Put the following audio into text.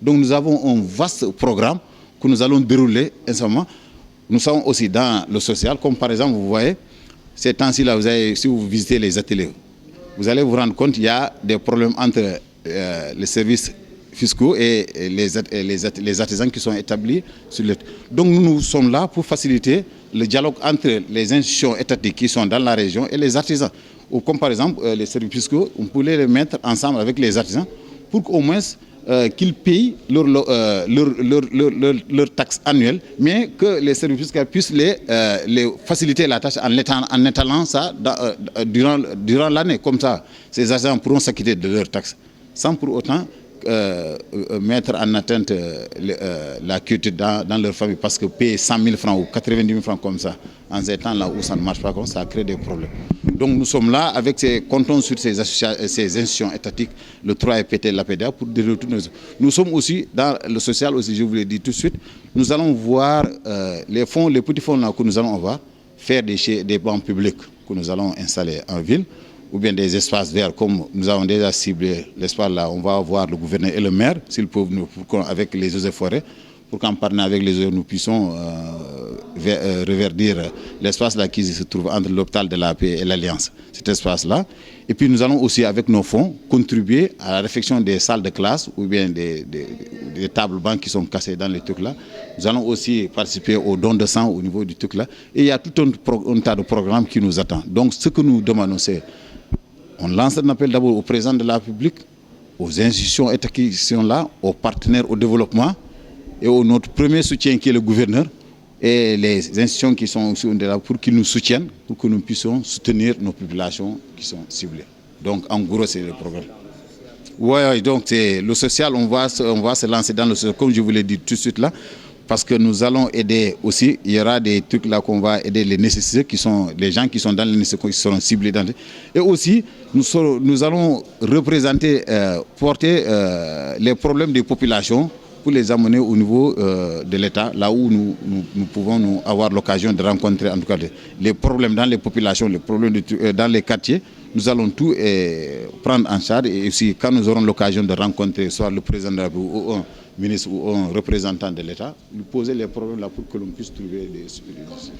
Donc nous avons un vaste programme que nous allons dérouler ensemble. Nous sommes aussi dans le social, comme par exemple, vous voyez, ces temps-ci, là, si vous visitez les ateliers, vous allez vous rendre compte qu'il y a des problèmes entre les services fiscaux et les artisans qui sont établis sur le... Donc nous sommes là pour faciliter le dialogue entre les institutions étatiques qui sont dans la région et les artisans. Ou comme par exemple les services fiscaux, on pourrait les mettre ensemble avec les artisans pour qu'au moins qu'ils payent leur taxe annuelle, mais que les services fiscaux puissent les faciliter la tâche en étalant ça durant l'année. Comme ça, ces artisans pourront s'acquitter de leurs taxes sans pour autant mettre en atteinte la quiétude dans leur famille, parce que payer 100 000 francs ou 90 000 francs comme ça, en ces temps-là où ça ne marche pas comme ça crée des problèmes. Donc nous sommes là avec ces cantons sur ces institutions étatiques, le 3FPT, l'APDA, pour dérouler tous nos... Nous sommes aussi dans le social, aussi, je vous l'ai dit tout de suite, nous allons voir les petits fonds là que nous allons avoir, faire des bancs publics que nous allons installer en ville, ou bien des espaces verts, comme nous avons déjà ciblé l'espace là, on va voir le gouverneur et le maire, s'ils peuvent nous, avec les eaux et forêts, pour qu'en parlant avec les eaux, nous puissions reverdir l'espace là qui se trouve entre l'hôpital de la paix et l'Alliance, cet espace là. Et puis nous allons aussi, avec nos fonds, contribuer à la réfection des salles de classe, ou bien des tables bancs qui sont cassées dans les trucs là. Nous allons aussi participer aux dons de sang au niveau du truc là. Et il y a tout un tas de programmes qui nous attendent. Donc ce que nous demandons, c'est on lance un appel d'abord au président de la République, aux institutions étatiques qui sont là, aux partenaires au développement et au notre premier soutien qui est le gouverneur et les institutions qui sont aussi là pour qu'ils nous soutiennent, pour que nous puissions soutenir nos populations qui sont ciblées. Donc en gros c'est le programme. Oui, donc c'est le social, on va se lancer dans le social, comme je vous l'ai dit tout de suite là, parce que nous allons aider aussi, il y aura des trucs là qu'on va aider les nécessités, qui sont les gens qui sont dans les nécessités, qui seront ciblés dans les... Et aussi, nous allons représenter, porter les problèmes des populations pour les amener au niveau de l'État, là où nous pouvons avoir l'occasion de rencontrer en tout cas les problèmes dans les populations, les problèmes dans les quartiers. Nous allons tout prendre en charge, et aussi quand nous aurons l'occasion de rencontrer soit le président de la République ou un ministre ou un représentant de l'État, lui poser les problèmes là pour que l'on puisse trouver des solutions.